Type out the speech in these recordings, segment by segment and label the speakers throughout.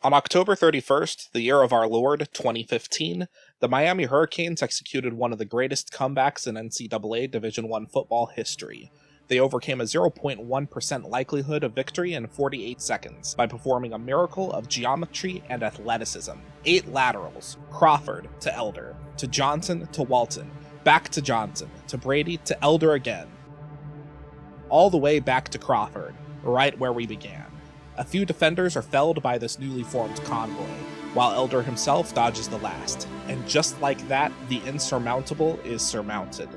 Speaker 1: On October 31st, the year of our Lord, 2015, the Miami Hurricanes executed one of the greatest comebacks in NCAA Division I football history. They overcame a 0.1% likelihood of victory in 48 seconds by performing a miracle of geometry and athleticism. 8 laterals, Crawford to Elder, to Johnson to Walton, back to Johnson, to Brady to Elder again. All the way back to Crawford, right where we began. A few defenders are felled by this newly formed convoy, while Elder himself dodges the last. And just like that, the insurmountable is surmounted.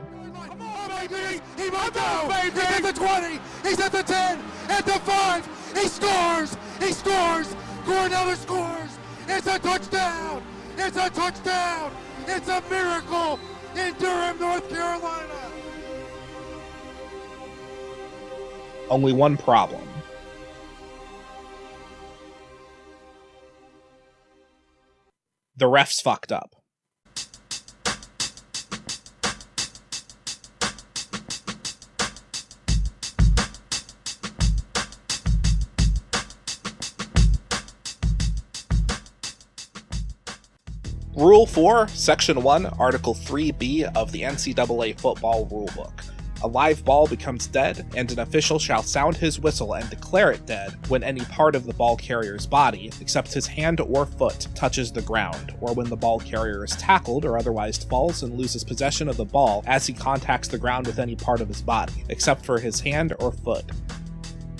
Speaker 2: He wants out, baby! He's at the 20, he's at the 10, at the 5, he scores! He scores! Cornell scores! It's a touchdown! It's a touchdown! It's a miracle in Durham, North Carolina!
Speaker 1: Only one problem. The refs fucked up. Rule 4, Section 1, Article 3b of the NCAA Football Rulebook. A live ball becomes dead, and an official shall sound his whistle and declare it dead when any part of the ball carrier's body, except his hand or foot, touches the ground, or when the ball carrier is tackled or otherwise falls and loses possession of the ball as he contacts the ground with any part of his body, except for his hand or foot.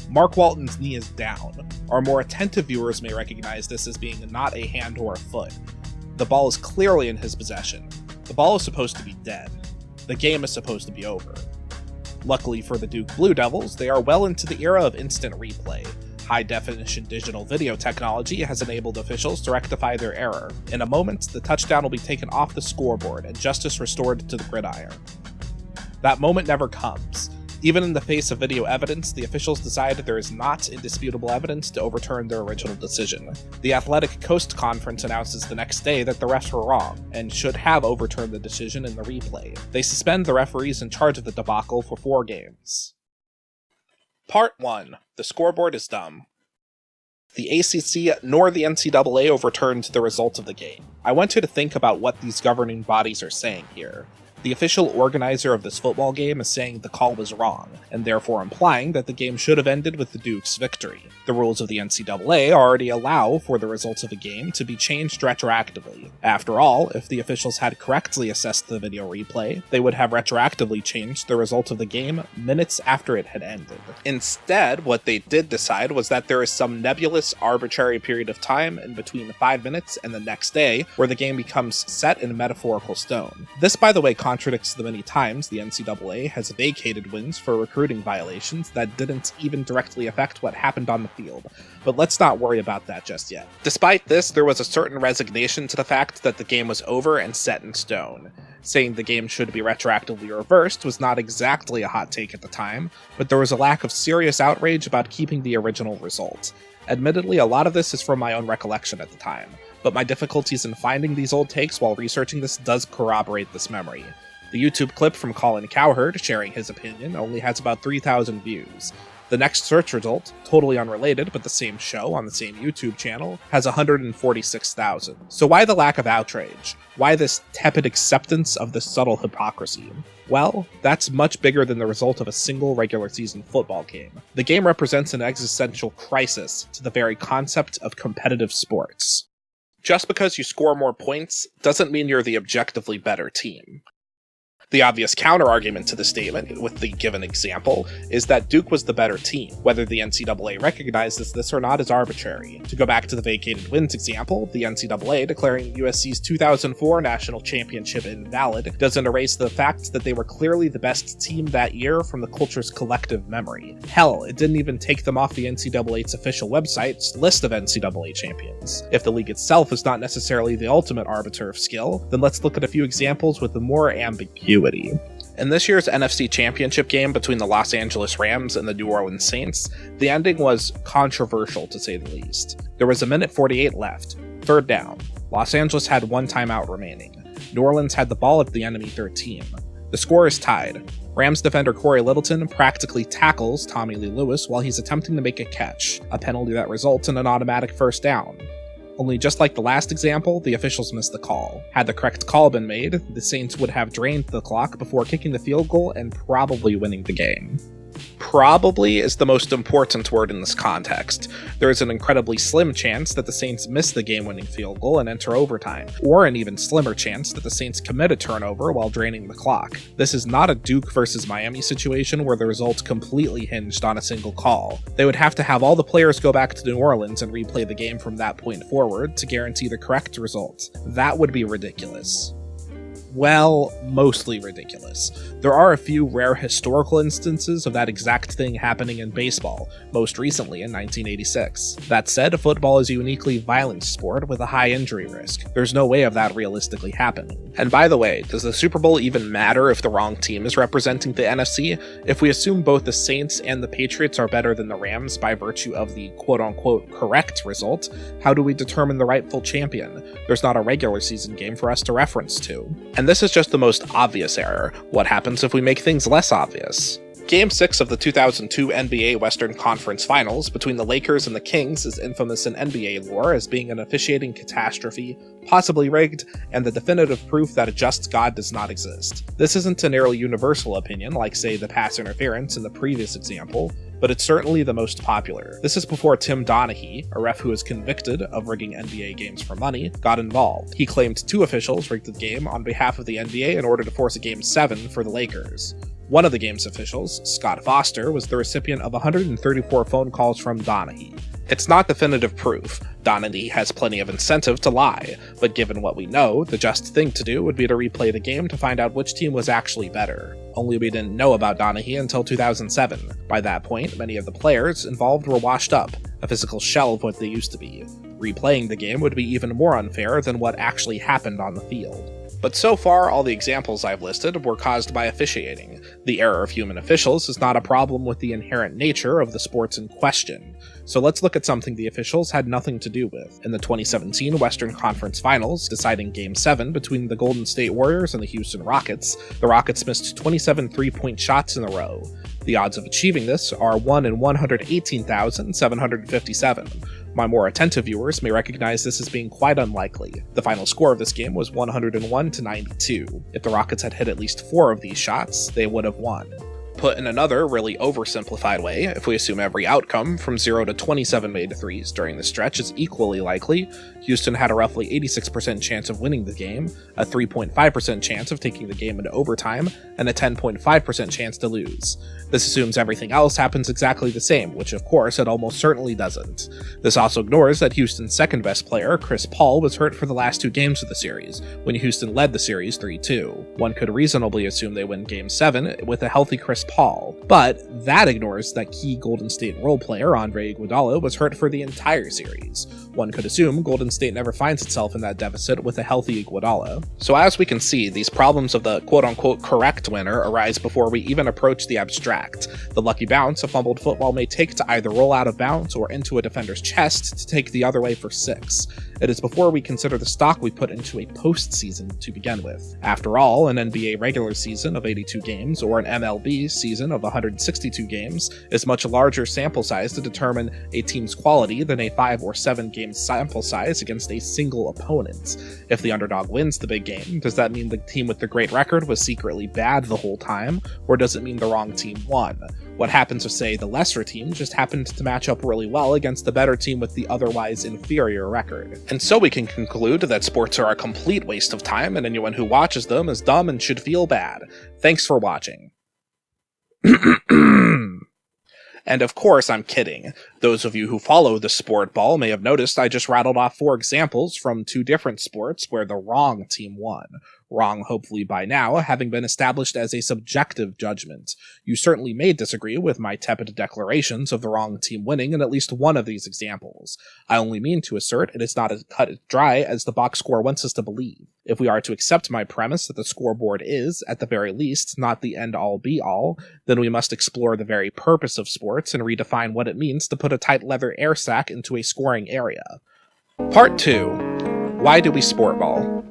Speaker 1: Mark Walton's knee is down. Our more attentive viewers may recognize this as being not a hand or a foot. The ball is clearly in his possession. The ball is supposed to be dead. The game is supposed to be over. Luckily for the Duke Blue Devils, they are well into the era of instant replay. High-definition digital video technology has enabled officials to rectify their error. In a moment, the touchdown will be taken off the scoreboard and justice restored to the gridiron. That moment never comes. Even in the face of video evidence, the officials decide there is not indisputable evidence to overturn their original decision. The Athletic Coast Conference announces the next day that the refs were wrong, and should have overturned the decision in the replay. They suspend the referees in charge of the debacle for 4 games. Part 1. The scoreboard is dumb. The ACC nor the NCAA overturned the result of the game. I want you to think about what these governing bodies are saying here. The official organizer of this football game is saying the call was wrong, and therefore implying that the game should have ended with the Duke's victory. The rules of the NCAA already allow for the results of a game to be changed retroactively. After all, if the officials had correctly assessed the video replay, they would have retroactively changed the result of the game minutes after it had ended. Instead, what they did decide was that there is some nebulous, arbitrary period of time in between 5 minutes and the next day where the game becomes set in metaphorical stone. This, by the way, contradicts the many times the NCAA has vacated wins for recruiting violations that didn't even directly affect what happened on the field, but let's not worry about that just yet. Despite this, there was a certain resignation to the fact that the game was over and set in stone. Saying the game should be retroactively reversed was not exactly a hot take at the time, but there was a lack of serious outrage about keeping the original result. Admittedly, a lot of this is from my own recollection at the time, but my difficulties in finding these old takes while researching this does corroborate this memory. The YouTube clip from Colin Cowherd sharing his opinion only has about 3,000 views. The next search result, totally unrelated but the same show on the same YouTube channel, has 146,000. So why the lack of outrage? Why this tepid acceptance of this subtle hypocrisy? Well, that's much bigger than the result of a single regular season football game. The game represents an existential crisis to the very concept of competitive sports. Just because you score more points doesn't mean you're the objectively better team. The obvious counter-argument to the statement, with the given example, is that Duke was the better team. Whether the NCAA recognizes this or not is arbitrary. To go back to the vacated wins example, the NCAA declaring USC's 2004 national championship invalid doesn't erase the fact that they were clearly the best team that year from the culture's collective memory. Hell, it didn't even take them off the NCAA's official website's list of NCAA champions. If the league itself is not necessarily the ultimate arbiter of skill, then let's look at a few examples with the more ambiguity. In this year's NFC Championship game between the Los Angeles Rams and the New Orleans Saints, the ending was controversial to say the least. There was 1:48 left, 3rd down. Los Angeles had 1 timeout remaining. New Orleans had the ball at the enemy 13. The score is tied. Rams defender Corey Littleton practically tackles Tommy Lee Lewis while he's attempting to make a catch, a penalty that results in an automatic 1st down. Only just like the last example, the officials missed the call. Had the correct call been made, the Saints would have drained the clock before kicking the field goal and probably winning the game. Probably is the most important word in this context. There is an incredibly slim chance that the Saints miss the game-winning field goal and enter overtime, or an even slimmer chance that the Saints commit a turnover while draining the clock. This is not a Duke versus Miami situation where the result completely hinged on a single call. They would have to have all the players go back to New Orleans and replay the game from that point forward to guarantee the correct result. That would be ridiculous. Well, mostly ridiculous. There are a few rare historical instances of that exact thing happening in baseball, most recently in 1986. That said, football is a uniquely violent sport with a high injury risk. There's no way of that realistically happening. And by the way, does the Super Bowl even matter if the wrong team is representing the NFC? If we assume both the Saints and the Patriots are better than the Rams by virtue of the quote-unquote correct result, how do we determine the rightful champion? There's not a regular season game for us to reference to. And this is just the most obvious error. What happens if we make things less obvious? Game 6 of the 2002 NBA Western Conference Finals between the Lakers and the Kings is infamous in NBA lore as being an officiating catastrophe, possibly rigged, and the definitive proof that a just God does not exist. This isn't a nearly universal opinion like, say, the pass interference in the previous example, but it's certainly the most popular. This is before Tim Donaghy, a ref who was convicted of rigging NBA games for money, got involved. He claimed 2 officials rigged the game on behalf of the NBA in order to force a Game 7 for the Lakers. One of the game's officials, Scott Foster, was the recipient of 134 phone calls from Donaghy. It's not definitive proof. Donaghy has plenty of incentive to lie, but given what we know, the just thing to do would be to replay the game to find out which team was actually better. Only we didn't know about Donaghy until 2007. By that point, many of the players involved were washed up, a physical shell of what they used to be. Replaying the game would be even more unfair than what actually happened on the field. But so far, all the examples I've listed were caused by officiating. The error of human officials is not a problem with the inherent nature of the sports in question. So let's look at something the officials had nothing to do with. In the 2017 Western Conference Finals, deciding Game 7 between the Golden State Warriors and the Houston Rockets, the Rockets missed 27 three-point shots in a row. The odds of achieving this are 1 in 118,757. My more attentive viewers may recognize this as being quite unlikely. The final score of this game was 101-92. If the Rockets had hit at least 4 of these shots, they would have won. Put in another, really oversimplified way, if we assume every outcome, from 0 to 27 made threes during the stretch, is equally likely, Houston had a roughly 86% chance of winning the game, a 3.5% chance of taking the game into overtime, and a 10.5% chance to lose. This assumes everything else happens exactly the same, which of course it almost certainly doesn't. This also ignores that Houston's second best player, Chris Paul, was hurt for the last 2 games of the series, when Houston led the series 3-2. One could reasonably assume they win Game 7 with a healthy Chris Paul, but that ignores that key Golden State role player, Andre Iguodala, was hurt for the entire series. One could assume Golden State never finds itself in that deficit with a healthy Iguodala. So as we can see, these problems of the quote-unquote correct winner arise before we even approach the abstract. The lucky bounce a fumbled football may take to either roll out of bounds or into a defender's chest to take the other way for 6. It is before we consider the stock we put into a postseason to begin with. After all, an NBA regular season of 82 games or an MLB season of 162 games is much larger sample size to determine a team's quality than a 5 or 7 game sample size against a single opponent. If the underdog wins the big game, does that mean the team with the great record was secretly bad the whole time, or does it mean the wrong team won? What happens if, say, the lesser team just happened to match up really well against the better team with the otherwise inferior record? And so we can conclude that sports are a complete waste of time and anyone who watches them is dumb and should feel bad. Thanks for watching. And of course, I'm kidding. Those of you who follow the sport ball may have noticed I just rattled off 4 examples from 2 different sports where the wrong team won. Wrong, hopefully by now, having been established as a subjective judgment. You certainly may disagree with my tepid declarations of the wrong team winning in at least one of these examples. I only mean to assert it is not as cut and dry as the box score wants us to believe. If we are to accept my premise that the scoreboard is, at the very least, not the end-all be-all, then we must explore the very purpose of sports and redefine what it means to put a tight leather air sac into a scoring area. Part 2. Why do we sport ball?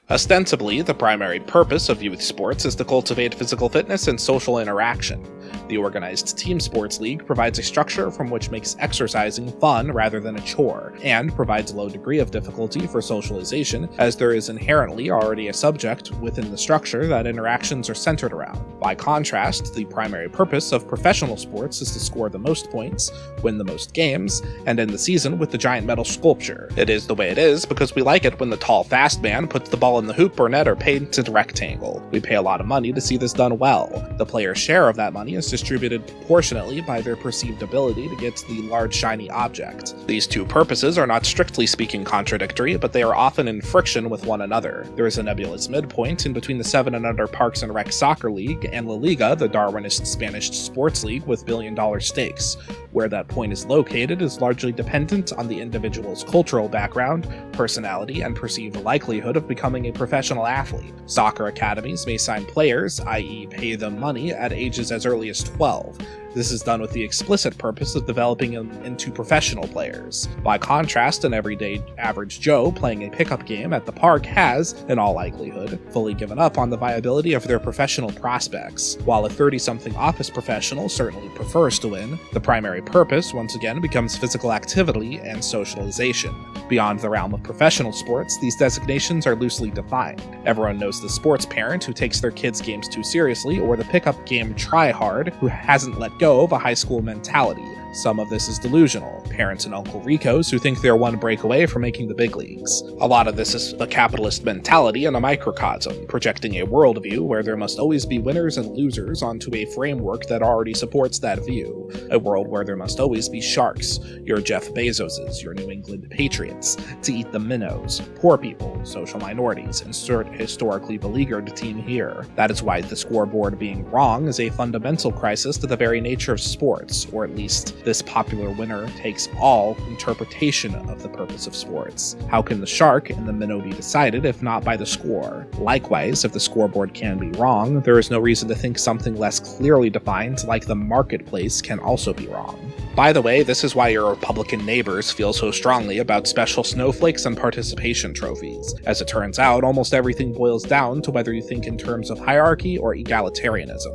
Speaker 1: Ostensibly, the primary purpose of youth sports is to cultivate physical fitness and social interaction. The organized team sports league provides a structure from which makes exercising fun rather than a chore, and provides a low degree of difficulty for socialization, as there is inherently already a subject within the structure that interactions are centered around. By contrast, the primary purpose of professional sports is to score the most points, win the most games, and end the season with the giant metal sculpture. It is the way it is because we like it when the tall, fast man puts the ball in the hoop or net or painted rectangle. We pay a lot of money to see this done well. The player's share of that money is distributed proportionately by their perceived ability to get to the large shiny object. These two purposes are not strictly speaking contradictory, but they are often in friction with one another. There is a nebulous midpoint in between the 7 and under Parks and Rec Soccer League and La Liga, the Darwinist Spanish sports league with billion-dollar stakes. Where that point is located is largely dependent on the individual's cultural background, personality, and perceived likelihood of becoming a professional athlete. Soccer academies may sign players, i.e. pay them money, at ages as early as 12. This is done with the explicit purpose of developing them into professional players. By contrast, an everyday average Joe playing a pickup game at the park has, in all likelihood, fully given up on the viability of their professional prospects. While a 30-something office professional certainly prefers to win, the primary purpose once again becomes physical activity and socialization. Beyond the realm of professional sports, these designations are loosely defined. Everyone knows the sports parent who takes their kids' games too seriously, or the pickup game tryhard who hasn't let go of a high school mentality. Some of this is delusional. Parents and Uncle Ricos who think they're one break away from making the big leagues. A lot of this is a capitalist mentality in a microcosm, projecting a worldview where there must always be winners and losers onto a framework that already supports that view. A world where there must always be sharks, your Jeff Bezoses, your New England Patriots, to eat the minnows, poor people, social minorities, insert historically beleaguered team here. That is why the scoreboard being wrong is a fundamental crisis to the very nature of sports, or at least this popular winner takes all interpretation of the purpose of sports. How can the shark and the minnow be decided if not by the score? Likewise, if the scoreboard can be wrong, there is no reason to think something less clearly defined like the marketplace can also be wrong. By the way, this is why your Republican neighbors feel so strongly about special snowflakes and participation trophies. As it turns out, almost everything boils down to whether you think in terms of hierarchy or egalitarianism.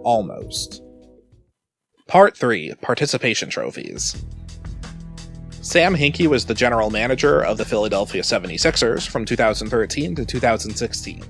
Speaker 1: Almost. Part 3. Participation Trophies. Sam Hinkie was the general manager of the Philadelphia 76ers from 2013 to 2016.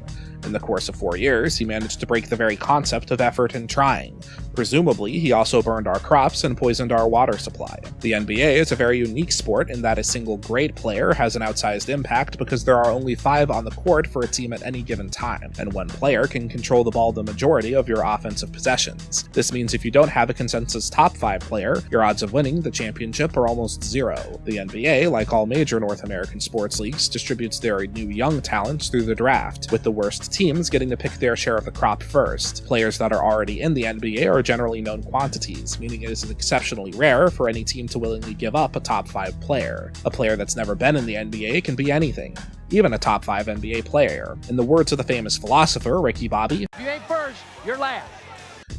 Speaker 1: In the course of 4 years, he managed to break the very concept of effort and trying. Presumably, he also burned our crops and poisoned our water supply. The NBA is a very unique sport in that a single great player has an outsized impact because there are only 5 on the court for a team at any given time, and one player can control the ball the majority of your offensive possessions. This means if you don't have a consensus top 5 player, your odds of winning the championship are almost zero. The NBA, like all major North American sports leagues, distributes their new young talents through the draft, with the worst teams getting to pick their share of the crop first. Players that are already in the NBA are generally known quantities, meaning it is exceptionally rare for any team to willingly give up a top 5 player. A player that's never been in the NBA can be anything, even a top 5 NBA player. In the words of the famous philosopher Ricky Bobby,
Speaker 3: "If you ain't first, you're last."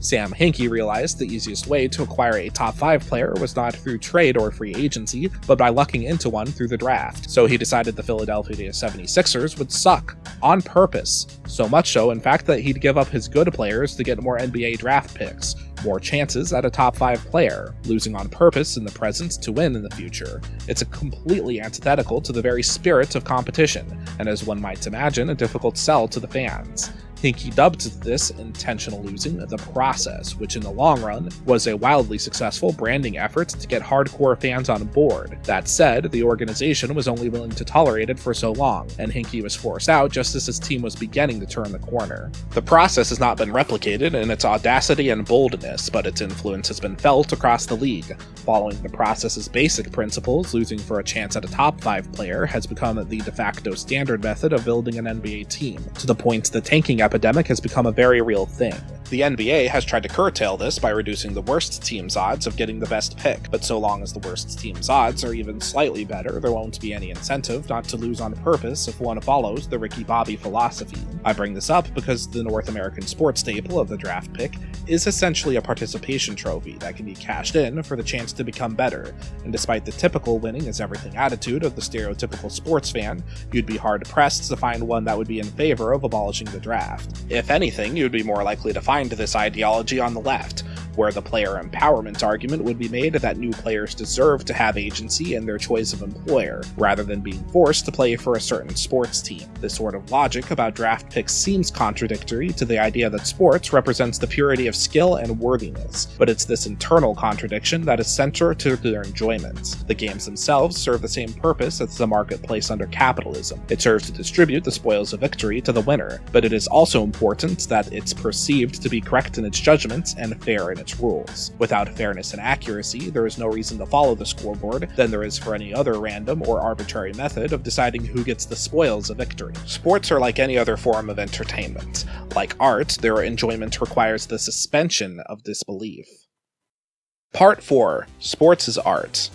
Speaker 1: Sam Hinkie realized the easiest way to acquire a top 5 player was not through trade or free agency, but by lucking into one through the draft. So he decided the Philadelphia 76ers would suck, on purpose. So much so, in fact, that he'd give up his good players to get more NBA draft picks, more chances at a top 5 player, losing on purpose in the present to win in the future. It's completely antithetical to the very spirit of competition, and as one might imagine, a difficult sell to the fans. Hinkie dubbed this intentional losing the process, which in the long run was a wildly successful branding effort to get hardcore fans on board. That said, the organization was only willing to tolerate it for so long, and Hinkie was forced out just as his team was beginning to turn the corner. The process has not been replicated in its audacity and boldness, but its influence has been felt across the league. Following the process's basic principles, losing for a chance at a top 5 player has become the de facto standard method of building an NBA team, to the point the tanking epidemic has become a very real thing. The NBA has tried to curtail this by reducing the worst team's odds of getting the best pick, but so long as the worst team's odds are even slightly better, there won't be any incentive not to lose on purpose if one follows the Ricky Bobby philosophy. I bring this up because the North American sports staple of the draft pick is essentially a participation trophy that can be cashed in for the chance to become better, and despite the typical winning is everything attitude of the stereotypical sports fan, you'd be hard-pressed to find one that would be in favor of abolishing the draft. If anything, you'd be more likely to find behind this ideology on the left, where the player empowerment argument would be made that new players deserve to have agency in their choice of employer, rather than being forced to play for a certain sports team. This sort of logic about draft picks seems contradictory to the idea that sports represents the purity of skill and worthiness, but it's this internal contradiction that is central to their enjoyment. The games themselves serve the same purpose as the marketplace under capitalism. It serves to distribute the spoils of victory to the winner, but it is also important that it's perceived to be correct in its judgments and fair in its rules. Without fairness and accuracy, there is no reason to follow the scoreboard than there is for any other random or arbitrary method of deciding who gets the spoils of victory. Sports are like any other form of entertainment. Like art, their enjoyment requires the suspension of disbelief. Part 4. Sports is art.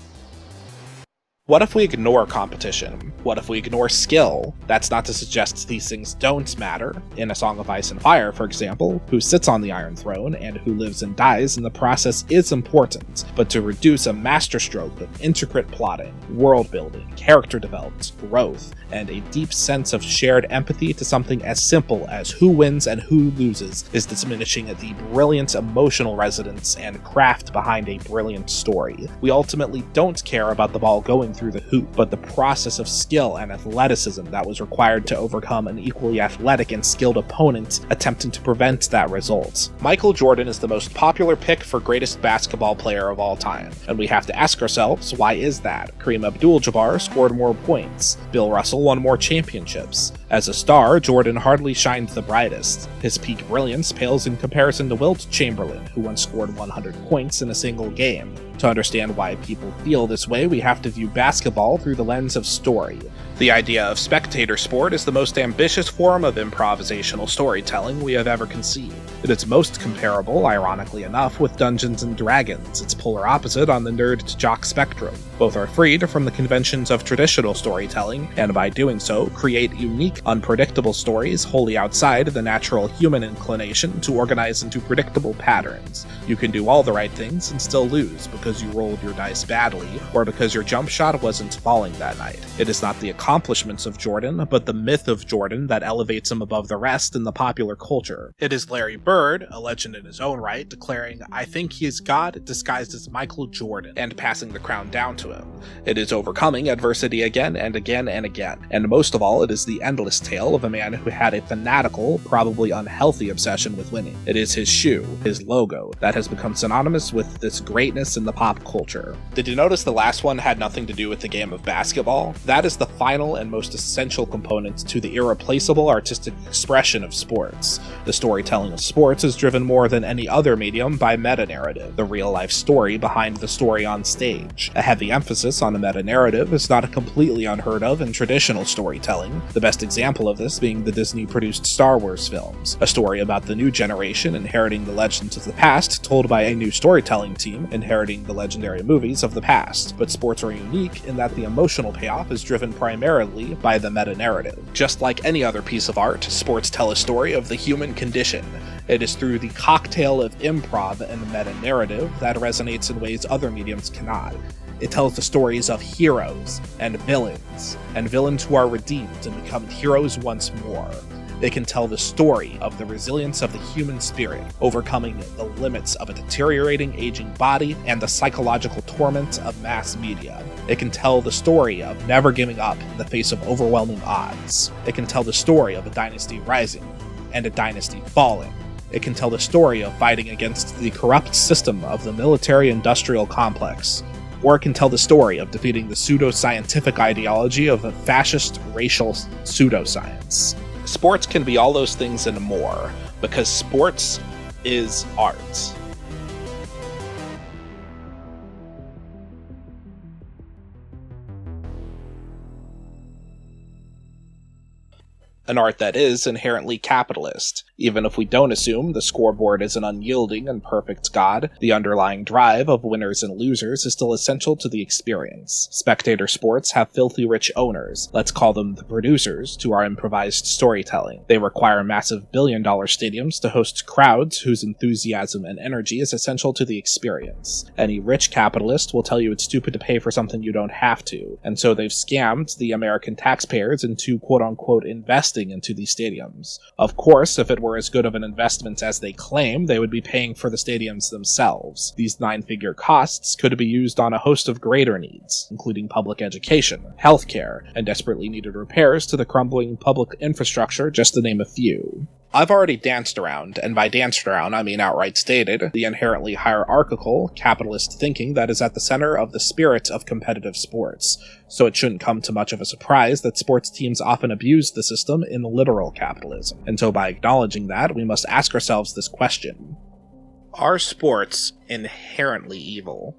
Speaker 1: What if we ignore competition? What if we ignore skill? That's not to suggest these things don't matter. In A Song of Ice and Fire, for example, who sits on the Iron Throne and who lives and dies in the process is important, but to reduce a masterstroke of intricate plotting, world building, character development, growth, and a deep sense of shared empathy to something as simple as who wins and who loses is diminishing the brilliant emotional resonance and craft behind a brilliant story. We ultimately don't care about the ball going through the hoop, but the process of skill and athleticism that was required to overcome an equally athletic and skilled opponent attempting to prevent that result. Michael Jordan is the most popular pick for greatest basketball player of all time, and we have to ask ourselves, why is that? Kareem Abdul-Jabbar scored more points. Bill Russell won more championships. As a star, Jordan hardly shined the brightest. His peak brilliance pales in comparison to Wilt Chamberlain, who once scored 100 points in a single game. To understand why people feel this way, we have to view basketball through the lens of story. The idea of spectator sport is the most ambitious form of improvisational storytelling we have ever conceived. It is most comparable, ironically enough, with Dungeons & Dragons, its polar opposite on the nerd-to-jock spectrum. Both are freed from the conventions of traditional storytelling, and by doing so, create unique, unpredictable stories wholly outside the natural human inclination to organize into predictable patterns. You can do all the right things and still lose because you rolled your dice badly, or because your jump shot wasn't falling that night. It is not the accomplishments of Jordan, but the myth of Jordan that elevates him above the rest in the popular culture. It is Larry Bird, a legend in his own right, declaring, "I think he is God disguised as Michael Jordan," and passing the crown down to him. It is overcoming adversity again and again and again, and most of all, it is the endless tale of a man who had a fanatical, probably unhealthy obsession with winning. It is his shoe, his logo, that has become synonymous with this greatness in the pop culture. Did you notice the last one had nothing to do with the game of basketball? That is the final and most essential component to the irreplaceable artistic expression of sports. The storytelling of sports is driven more than any other medium by meta-narrative, the real-life story behind the story on stage. A heavy emphasis on a meta-narrative is not completely unheard of in traditional storytelling, the best example of this being the Disney-produced Star Wars films, a story about the new generation inheriting the legends of the past told by a new storytelling team inheriting the legendary movies of the past. But sports are unique in that the emotional payoff is driven primarily by the meta-narrative. Just like any other piece of art, sports tell a story of the human condition. It is through the cocktail of improv and meta-narrative that resonates in ways other mediums cannot. It tells the stories of heroes and villains who are redeemed and become heroes once more. It can tell the story of the resilience of the human spirit, overcoming the limits of a deteriorating, aging body and the psychological torment of mass media. It can tell the story of never giving up in the face of overwhelming odds. It can tell the story of a dynasty rising and a dynasty falling. It can tell the story of fighting against the corrupt system of the military-industrial complex. Or it can tell the story of defeating the pseudo-scientific ideology of a fascist racial pseudoscience. Sports can be all those things and more, because sports is art. An art that is inherently capitalist. Even if we don't assume the scoreboard is an unyielding and perfect god, the underlying drive of winners and losers is still essential to the experience. Spectator sports have filthy rich owners, let's call them the producers, to our improvised storytelling. They require massive billion-dollar stadiums to host crowds whose enthusiasm and energy is essential to the experience. Any rich capitalist will tell you it's stupid to pay for something you don't have to, and so they've scammed the American taxpayers into quote-unquote investing into these stadiums. Of course, if it were as good of an investment as they claim, they would be paying for the stadiums themselves. These 9-figure costs could be used on a host of greater needs, including public education, healthcare, and desperately needed repairs to the crumbling public infrastructure, just to name a few. I've already danced around, and by danced around I mean outright stated, the inherently hierarchical, capitalist thinking that is at the center of the spirit of competitive sports, so it shouldn't come to much of a surprise that sports teams often abuse the system in literal capitalism. And so by acknowledging that, we must ask ourselves this question: are sports inherently evil?